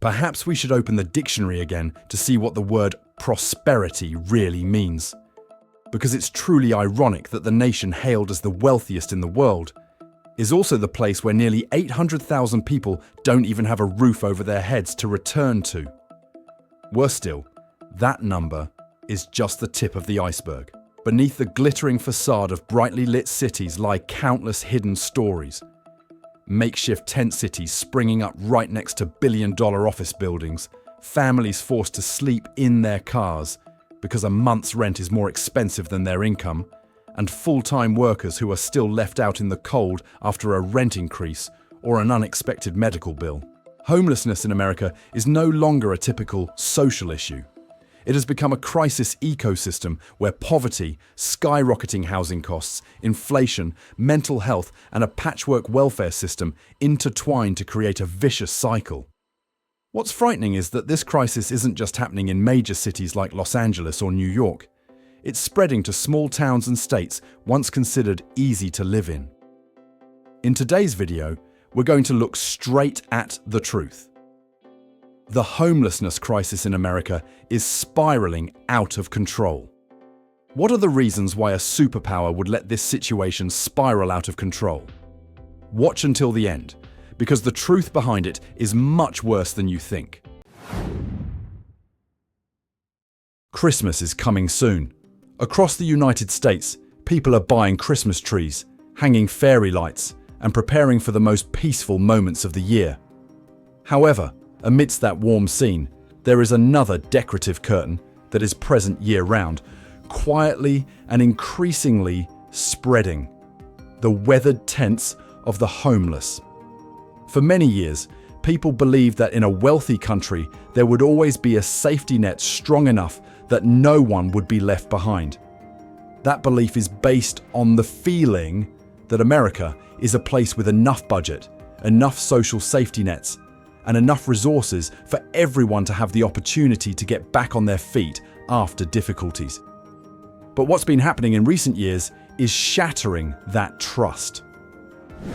Perhaps we should open the dictionary again to see what the word prosperity really means. Because it's truly ironic that the nation hailed as the wealthiest in the world is also the place where nearly 800,000 people don't even have a roof over their heads to return to. Worse still, that number is just the tip of the iceberg. Beneath the glittering facade of brightly lit cities lie countless hidden stories. Makeshift tent cities springing up right next to billion-dollar office buildings, families forced to sleep in their cars because a month's rent is more expensive than their income, and full-time workers who are still left out in the cold after a rent increase or an unexpected medical bill. Homelessness in America is no longer a typical social issue. It has become a crisis ecosystem where poverty, skyrocketing housing costs, inflation, mental health, and a patchwork welfare system intertwine to create a vicious cycle. What's frightening is that this crisis isn't just happening in major cities like Los Angeles or New York. It's spreading to small towns and states once considered easy to live in. In today's video, we're going to look straight at the truth. The homelessness crisis in America is spiraling out of control. What are the reasons why a superpower would let this situation spiral out of control? Watch until the end, because the truth behind it is much worse than you think. Christmas is coming soon. Across the United States, people are buying Christmas trees, hanging fairy lights, and preparing for the most peaceful moments of the year. However, amidst that warm scene, there is another decorative curtain that is present year-round, quietly and increasingly spreading: the weathered tents of the homeless. For many years, people believed that in a wealthy country, there would always be a safety net strong enough that no one would be left behind. That belief is based on the feeling that America is a place with enough budget, enough social safety nets, and enough resources for everyone to have the opportunity to get back on their feet after difficulties. But what's been happening in recent years is shattering that trust.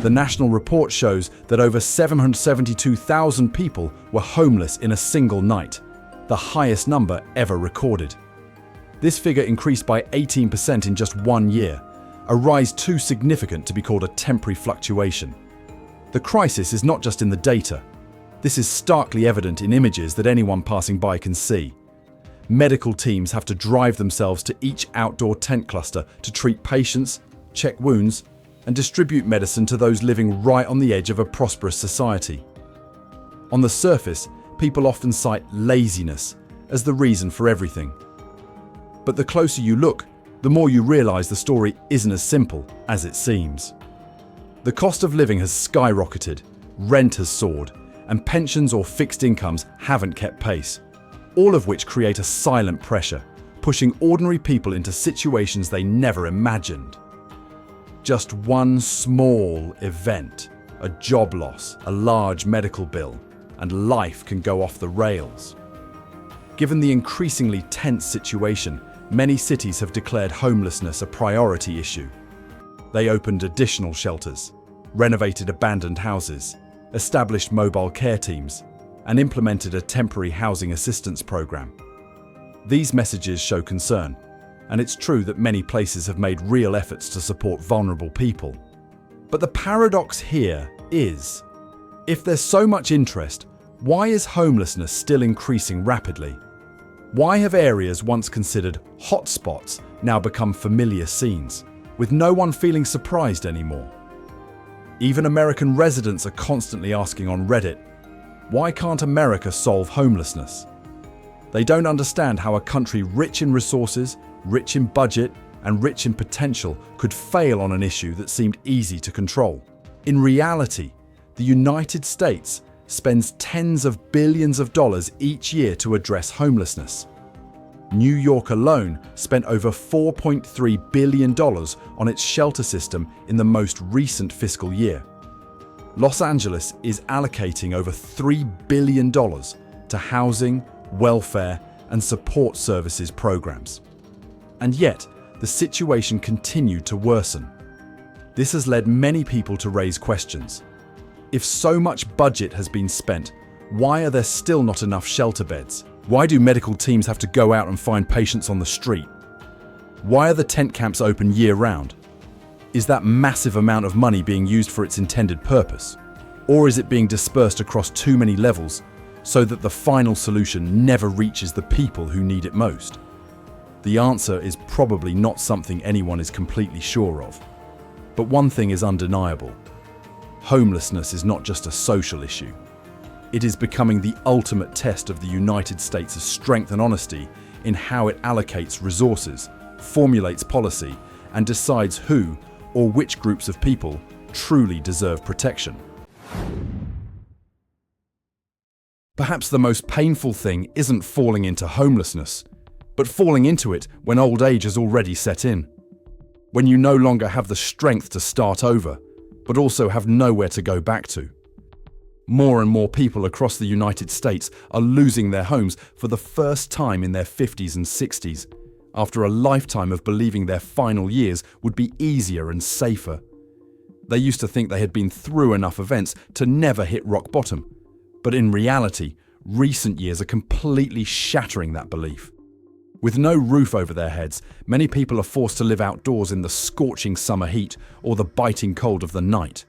The national report shows that over 772,000 people were homeless in a single night, the highest number ever recorded. This figure increased by 18% in just 1 year, a rise too significant to be called a temporary fluctuation. The crisis is not just in the data. This is starkly evident in images that anyone passing by can see. Medical teams have to drive themselves to each outdoor tent cluster to treat patients, check wounds, and distribute medicine to those living right on the edge of a prosperous society. On the surface, people often cite laziness as the reason for everything. But the closer you look, the more you realize the story isn't as simple as it seems. The cost of living has skyrocketed, rent has soared, and pensions or fixed incomes haven't kept pace, all of which create a silent pressure, pushing ordinary people into situations they never imagined. Just one small event, a job loss, a large medical bill, and life can go off the rails. Given the increasingly tense situation, many cities have declared homelessness a priority issue. They opened additional shelters, renovated abandoned houses, established mobile care teams, and implemented a temporary housing assistance program. These messages show concern, and it's true that many places have made real efforts to support vulnerable people. But the paradox here is, if there's so much interest, why is homelessness still increasing rapidly? Why have areas once considered hotspots now become familiar scenes, with no one feeling surprised anymore? Even American residents are constantly asking on Reddit, why can't America solve homelessness? They don't understand how a country rich in resources, rich in budget, and rich in potential could fail on an issue that seemed easy to control. In reality, the United States spends tens of billions of dollars each year to address homelessness. New York alone spent over $4.3 billion on its shelter system in the most recent fiscal year. Los Angeles is allocating over $3 billion to housing, welfare, and support services programs. And yet, the situation continued to worsen. This has led many people to raise questions. If so much budget has been spent, Why are there still not enough shelter beds? Why do medical teams have to go out and find patients on the street? Why are the tent camps open year-round? Is that massive amount of money being used for its intended purpose? Or is it being dispersed across too many levels so that the final solution never reaches the people who need it most? The answer is probably not something anyone is completely sure of. But one thing is undeniable. Homelessness is not just a social issue. It is becoming the ultimate test of the United States' strength and honesty in how it allocates resources, formulates policy, and decides who or which groups of people truly deserve protection. Perhaps the most painful thing isn't falling into homelessness, but falling into it when old age has already set in. When you no longer have the strength to start over, but also have nowhere to go back to. More and more people across the United States are losing their homes for the first time in their 50s and 60s, after a lifetime of believing their final years would be easier and safer. They used to think they had been through enough events to never hit rock bottom, but in reality, recent years are completely shattering that belief. With no roof over their heads, many people are forced to live outdoors in the scorching summer heat or the biting cold of the night.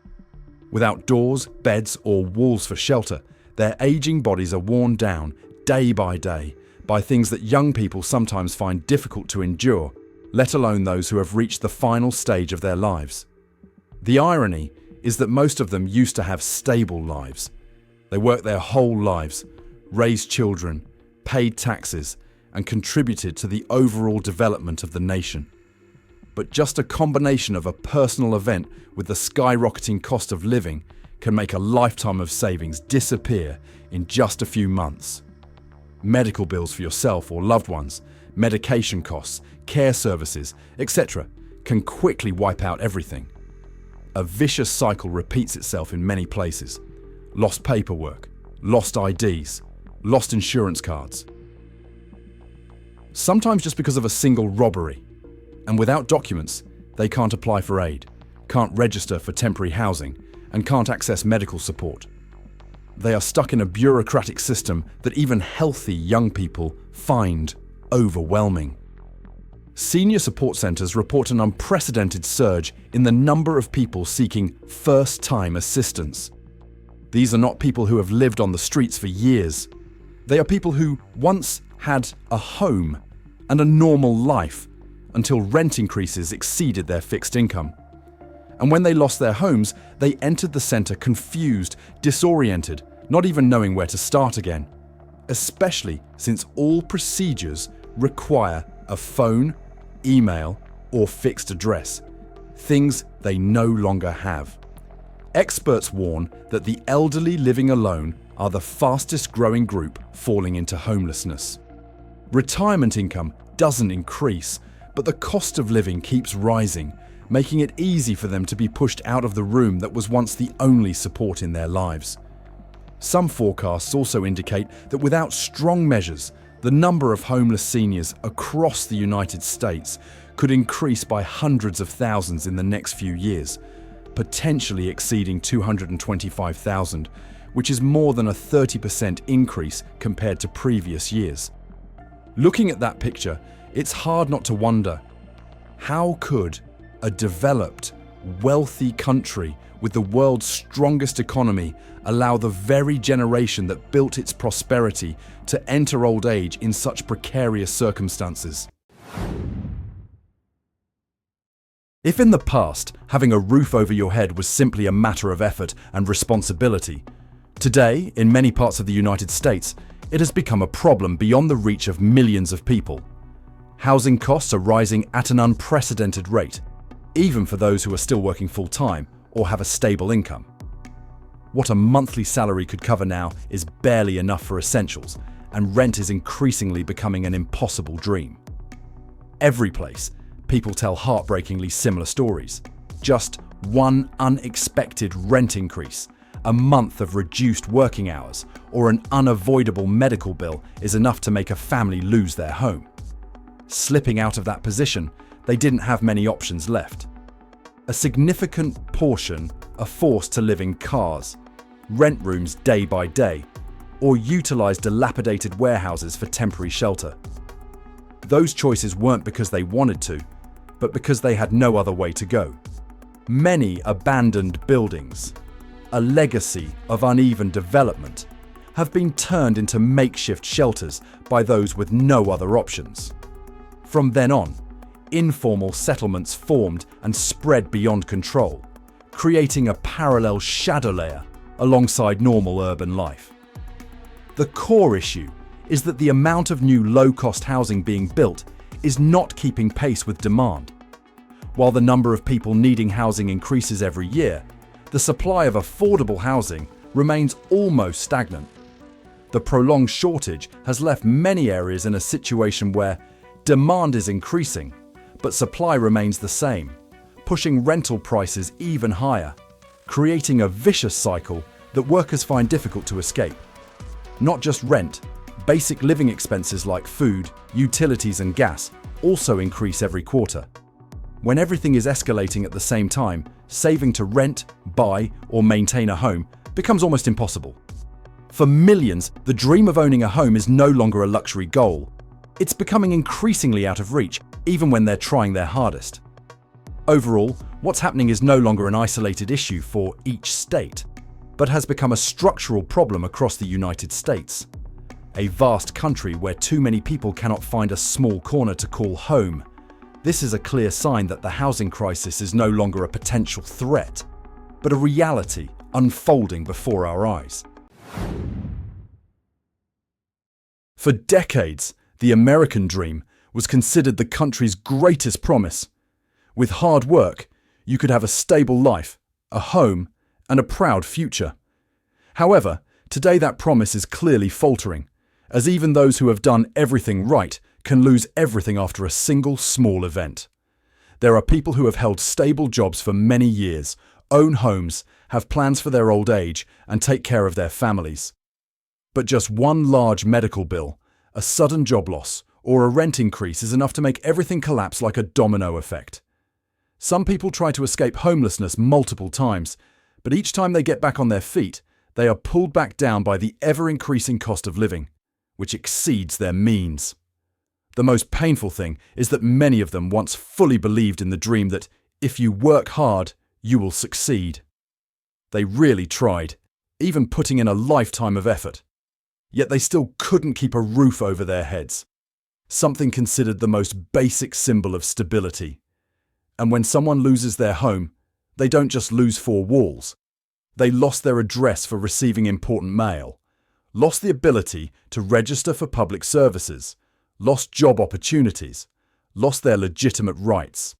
Without doors, beds, or walls for shelter, their aging bodies are worn down day by things that young people sometimes find difficult to endure, let alone those who have reached the final stage of their lives. The irony is that most of them used to have stable lives. They worked their whole lives, raised children, paid taxes, and contributed to the overall development of the nation. But just a combination of a personal event with the skyrocketing cost of living can make a lifetime of savings disappear in just a few months. Medical bills for yourself or loved ones, medication costs, care services, etc. can quickly wipe out everything. A vicious cycle repeats itself in many places. Lost paperwork, lost IDs, lost insurance cards. Sometimes just because of a single robbery. And without documents, they can't apply for aid, can't register for temporary housing, and can't access medical support. They are stuck in a bureaucratic system that even healthy young people find overwhelming. Senior support centres report an unprecedented surge in the number of people seeking first-time assistance. These are not people who have lived on the streets for years. They are people who once had a home and a normal life until rent increases exceeded their fixed income. And when they lost their homes, they entered the centre confused, disoriented, not even knowing where to start again. Especially since all procedures require a phone, email, or fixed address, things they no longer have. Experts warn that the elderly living alone are the fastest growing group falling into homelessness. Retirement income doesn't increase, but the cost of living keeps rising, making it easy for them to be pushed out of the room that was once the only support in their lives. Some forecasts also indicate that without strong measures, the number of homeless seniors across the United States could increase by hundreds of thousands in the next few years, potentially exceeding 225,000, which is more than a 30% increase compared to previous years. Looking at that picture, it's hard not to wonder, how could a developed, wealthy country with the world's strongest economy allow the very generation that built its prosperity to enter old age in such precarious circumstances? If in the past, having a roof over your head was simply a matter of effort and responsibility, today, in many parts of the United States, it has become a problem beyond the reach of millions of people. Housing costs are rising at an unprecedented rate, even for those who are still working full-time or have a stable income. What a monthly salary could cover now is barely enough for essentials, and rent is increasingly becoming an impossible dream. Every place, people tell heartbreakingly similar stories. Just one unexpected rent increase, a month of reduced working hours, or an unavoidable medical bill is enough to make a family lose their home. Slipping out of that position, they didn't have many options left. A significant portion are forced to live in cars, rent rooms day by day, or utilize dilapidated warehouses for temporary shelter. Those choices weren't because they wanted to, but because they had no other way to go. Many abandoned buildings, a legacy of uneven development, have been turned into makeshift shelters by those with no other options. From then on, informal settlements formed and spread beyond control, creating a parallel shadow layer alongside normal urban life. The core issue is that the amount of new low-cost housing being built is not keeping pace with demand. While the number of people needing housing increases every year, the supply of affordable housing remains almost stagnant. The prolonged shortage has left many areas in a situation where demand is increasing, but supply remains the same, pushing rental prices even higher, creating a vicious cycle that workers find difficult to escape. Not just rent, basic living expenses like food, utilities and gas also increase every quarter. When everything is escalating at the same time, saving to rent, buy, or maintain a home becomes almost impossible. For millions, the dream of owning a home is no longer a luxury goal. It's becoming increasingly out of reach, even when they're trying their hardest. Overall, what's happening is no longer an isolated issue for each state, but has become a structural problem across the United States. A vast country where too many people cannot find a small corner to call home. This is a clear sign that the housing crisis is no longer a potential threat, but a reality unfolding before our eyes. For decades, the American dream was considered the country's greatest promise. With hard work, you could have a stable life, a home, and a proud future. However, today that promise is clearly faltering, as even those who have done everything right can lose everything after a single small event. There are people who have held stable jobs for many years, own homes, have plans for their old age, and take care of their families. But just one large medical bill, a sudden job loss, or a rent increase is enough to make everything collapse like a domino effect. Some people try to escape homelessness multiple times, but each time they get back on their feet, they are pulled back down by the ever-increasing cost of living, which exceeds their means. The most painful thing is that many of them once fully believed in the dream that if you work hard, you will succeed. They really tried, even putting in a lifetime of effort. Yet they still couldn't keep a roof over their heads, something considered the most basic symbol of stability. And when someone loses their home, they don't just lose four walls. They lost their address for receiving important mail, lost the ability to register for public services, lost job opportunities, lost their legitimate rights.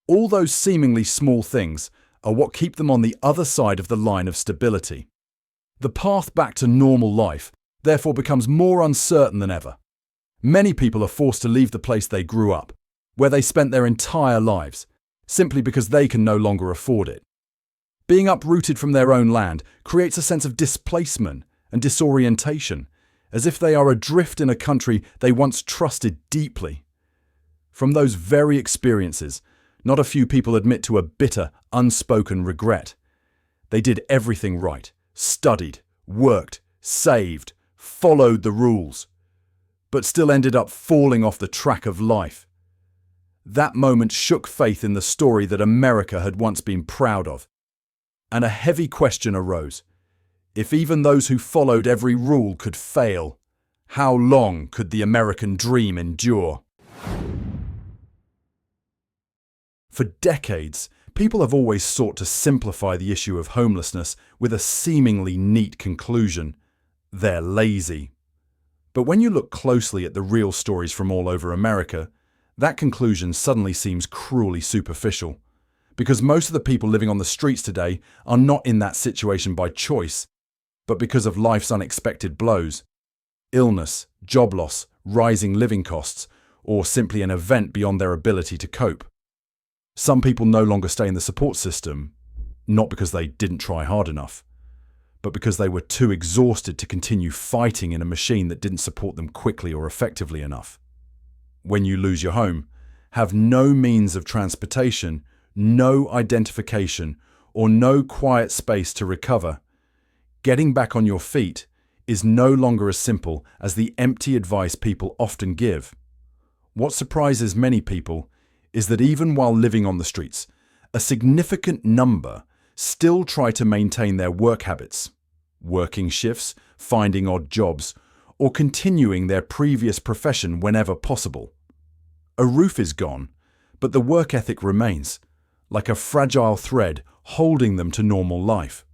All those seemingly small things are what keep them on the other side of the line of stability. The path back to normal life therefore becomes more uncertain than ever. Many people are forced to leave the place they grew up, where they spent their entire lives, simply because they can no longer afford it. Being uprooted from their own land creates a sense of displacement and disorientation, as if they are adrift in a country they once trusted deeply. From those very experiences, not a few people admit to a bitter, unspoken regret. They did everything right, studied, worked, saved, followed the rules, but still ended up falling off the track of life. That moment shook faith in the story that America had once been proud of. And a heavy question arose. If even those who followed every rule could fail, how long could the American dream endure? For decades, people have always sought to simplify the issue of homelessness with a seemingly neat conclusion: they're lazy. But when you look closely at the real stories from all over America, that conclusion suddenly seems cruelly superficial. Because most of the people living on the streets today are not in that situation by choice, but because of life's unexpected blows. Illness, job loss, rising living costs, or simply an event beyond their ability to cope. Some people no longer stay in the support system, not because they didn't try hard enough, but because they were too exhausted to continue fighting in a machine that didn't support them quickly or effectively enough. When you lose your home, have no means of transportation, no identification, or no quiet space to recover, getting back on your feet is no longer as simple as the empty advice people often give. What surprises many people is that even while living on the streets, a significant number still try to maintain their work habits, working shifts, finding odd jobs, or continuing their previous profession whenever possible. A roof is gone, but the work ethic remains, like a fragile thread holding them to normal life.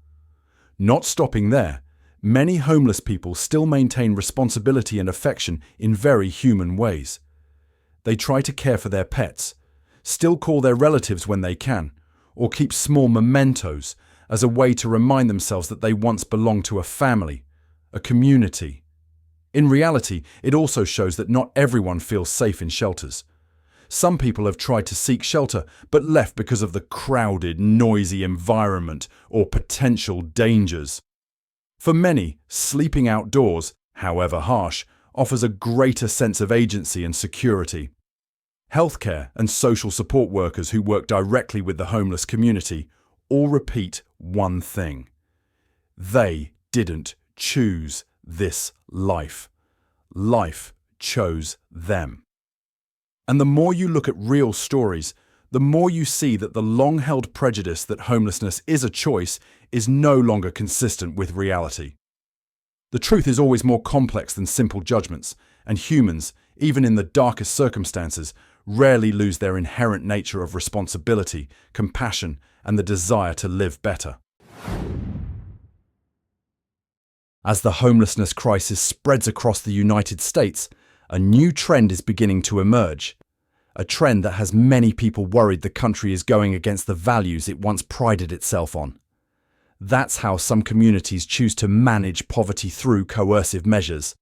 Not stopping there, many homeless people still maintain responsibility and affection in very human ways. They try to care for their pets, still call their relatives when they can, or keep small mementos as a way to remind themselves that they once belonged to a family, a community. In reality, it also shows that not everyone feels safe in shelters. Some people have tried to seek shelter but left because of the crowded, noisy environment or potential dangers. For many, sleeping outdoors, however harsh, offers a greater sense of agency and security. Healthcare and social support workers who work directly with the homeless community all repeat one thing. They didn't choose this life. Life chose them. And the more you look at real stories, the more you see that the long-held prejudice that homelessness is a choice is no longer consistent with reality. The truth is always more complex than simple judgments, and humans, even in the darkest circumstances, rarely lose their inherent nature of responsibility, compassion, and the desire to live better. As the homelessness crisis spreads across the United States, a new trend is beginning to emerge. A trend that has many people worried the country is going against the values it once prided itself on. That's how some communities choose to manage poverty through coercive measures.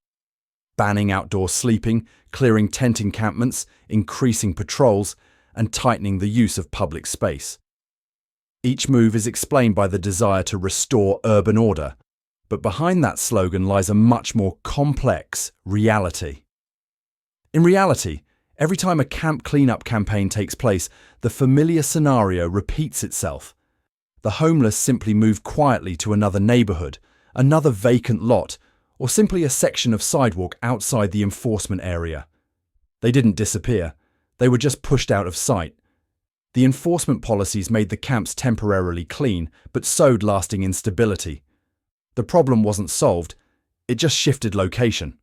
Banning outdoor sleeping, clearing tent encampments, increasing patrols, and tightening the use of public space. Each move is explained by the desire to restore urban order, but behind that slogan lies a much more complex reality. In reality, every time a camp cleanup campaign takes place, the familiar scenario repeats itself. The homeless simply move quietly to another neighborhood, another vacant lot, or simply a section of sidewalk outside the enforcement area. They didn't disappear. They were just pushed out of sight. The enforcement policies made the camps temporarily clean, but sowed lasting instability. The problem wasn't solved, it just shifted location.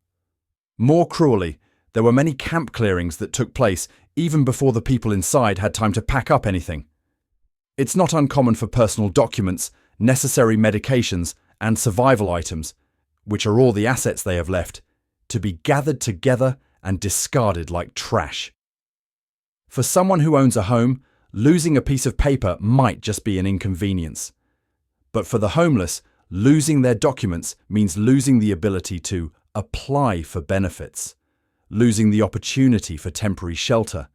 More cruelly, there were many camp clearings that took place even before the people inside had time to pack up anything. It's not uncommon for personal documents, necessary medications, and survival items, which are all the assets they have left, to be gathered together and discarded like trash. For someone who owns a home, losing a piece of paper might just be an inconvenience. But for the homeless, losing their documents means losing the ability to apply for benefits, losing the opportunity for temporary shelter,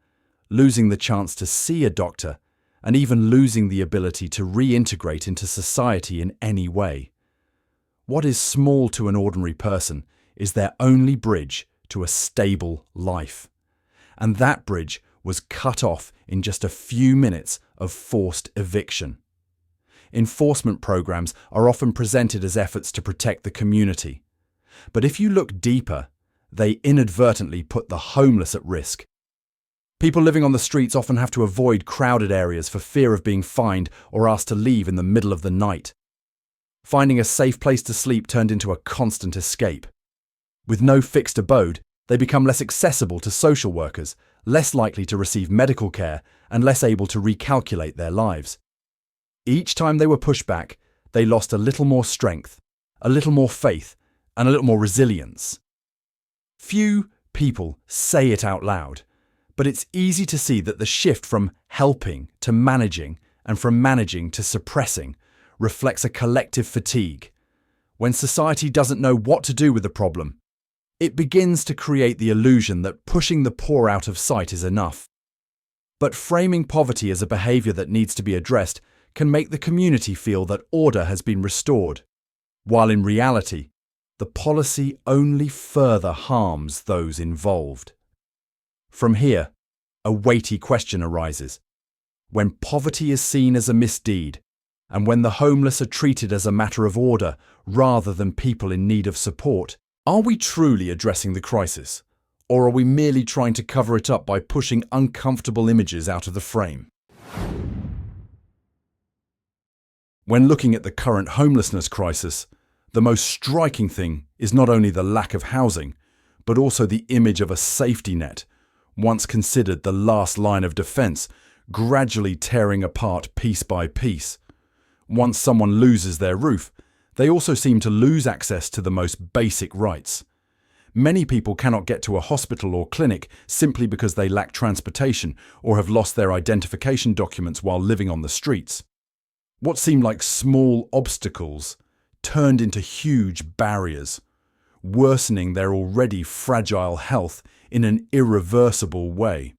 losing the chance to see a doctor, and even losing the ability to reintegrate into society in any way. What is small to an ordinary person is their only bridge to a stable life. And that bridge was cut off in just a few minutes of forced eviction. Enforcement programs are often presented as efforts to protect the community. But if you look deeper, they inadvertently put the homeless at risk. People living on the streets often have to avoid crowded areas for fear of being fined or asked to leave in the middle of the night. Finding a safe place to sleep turned into a constant escape. With no fixed abode, they become less accessible to social workers, less likely to receive medical care, and less able to recalculate their lives. Each time they were pushed back, they lost a little more strength, a little more faith, and a little more resilience. Few people say it out loud, but it's easy to see that the shift from helping to managing and from managing to suppressing reflects a collective fatigue. When society doesn't know what to do with the problem, it begins to create the illusion that pushing the poor out of sight is enough. But framing poverty as a behavior that needs to be addressed can make the community feel that order has been restored, while in reality, the policy only further harms those involved. From here, a weighty question arises. When poverty is seen as a misdeed, And when the homeless are treated as a matter of order rather than people in need of support, are we truly addressing the crisis? Or are we merely trying to cover it up by pushing uncomfortable images out of the frame? When looking at the current homelessness crisis, the most striking thing is not only the lack of housing, but also the image of a safety net, once considered the last line of defense, gradually tearing apart piece by piece. Once someone loses their roof, they also seem to lose access to the most basic rights. Many people cannot get to a hospital or clinic simply because they lack transportation or have lost their identification documents while living on the streets. What seemed like small obstacles turned into huge barriers, worsening their already fragile health in an irreversible way.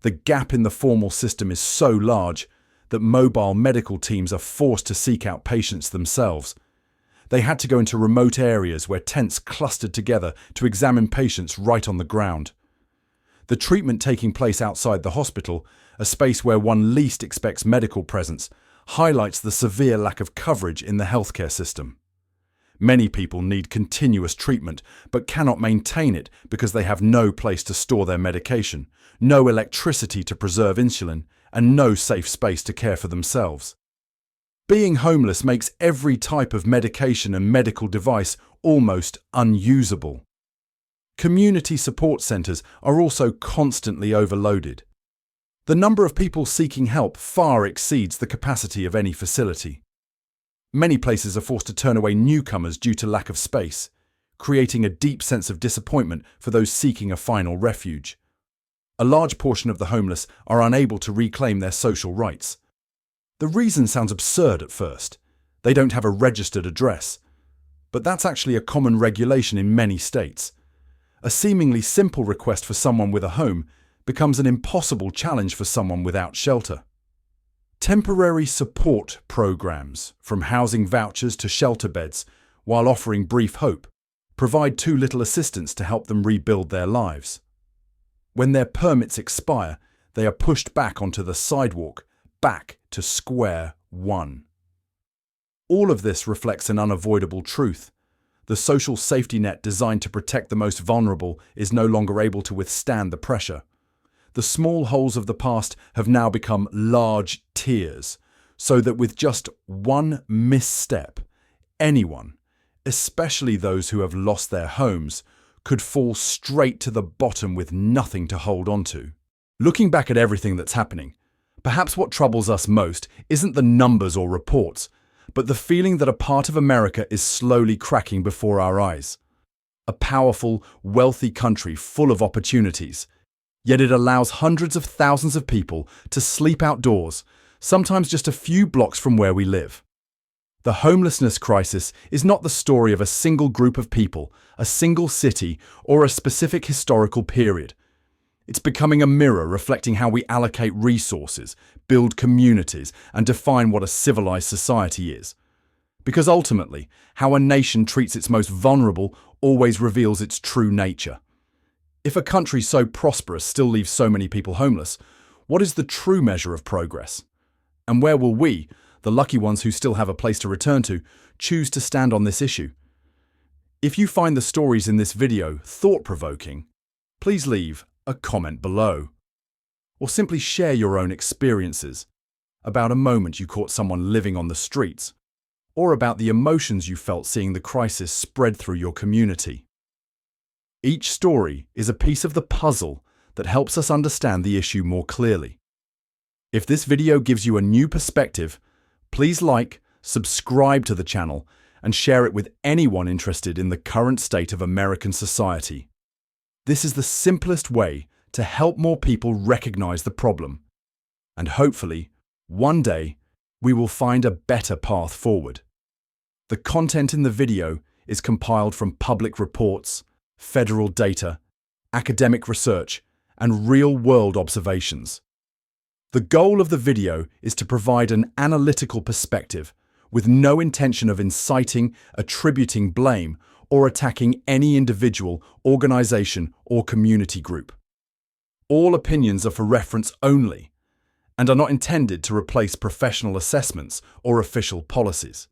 The gap in the formal system is so large that mobile medical teams are forced to seek out patients themselves. They had to go into remote areas where tents clustered together to examine patients right on the ground. The treatment taking place outside the hospital, a space where one least expects medical presence, highlights the severe lack of coverage in the healthcare system. Many people need continuous treatment but cannot maintain it because they have no place to store their medication, no electricity to preserve insulin, and no safe space to care for themselves. Being homeless makes every type of medication and medical device almost unusable. Community support centres are also constantly overloaded. The number of people seeking help far exceeds the capacity of any facility. Many places are forced to turn away newcomers due to lack of space, creating a deep sense of disappointment for those seeking a final refuge. A large portion of the homeless are unable to reclaim their social rights. The reason sounds absurd at first. They don't have a registered address. But that's actually a common regulation in many states. A seemingly simple request for someone with a home becomes an impossible challenge for someone without shelter. Temporary support programs, from housing vouchers to shelter beds, while offering brief hope, provide too little assistance to help them rebuild their lives. When their permits expire, they are pushed back onto the sidewalk, back to square one. All of this reflects an unavoidable truth. The social safety net designed to protect the most vulnerable is no longer able to withstand the pressure. The small holes of the past have now become large tears, so that with just one misstep, anyone, especially those who have lost their homes, could fall straight to the bottom with nothing to hold on to. Looking back at everything that's happening, perhaps what troubles us most isn't the numbers or reports, but the feeling that a part of America is slowly cracking before our eyes. A powerful, wealthy country full of opportunities, yet it allows hundreds of thousands of people to sleep outdoors, sometimes just a few blocks from where we live. The homelessness crisis is not the story of a single group of people, a single city, or a specific historical period. It's becoming a mirror reflecting how we allocate resources, build communities, and define what a civilized society is. Because ultimately, how a nation treats its most vulnerable always reveals its true nature. If a country so prosperous still leaves so many people homeless, what is the true measure of progress? And where will we, the lucky ones who still have a place to return to, choose to stand on this issue? If you find the stories in this video thought-provoking, please leave a comment below. Or simply share your own experiences about a moment you caught someone living on the streets, or about the emotions you felt seeing the crisis spread through your community. Each story is a piece of the puzzle that helps us understand the issue more clearly. If this video gives you a new perspective, please like, subscribe to the channel, and share it with anyone interested in the current state of American society. This is the simplest way to help more people recognize the problem. And hopefully, one day, we will find a better path forward. The content in the video is compiled from public reports, federal data, academic research, and real-world observations. The goal of the video is to provide an analytical perspective with no intention of inciting, attributing blame, or attacking any individual, organization, or community group. All opinions are for reference only, and are not intended to replace professional assessments or official policies.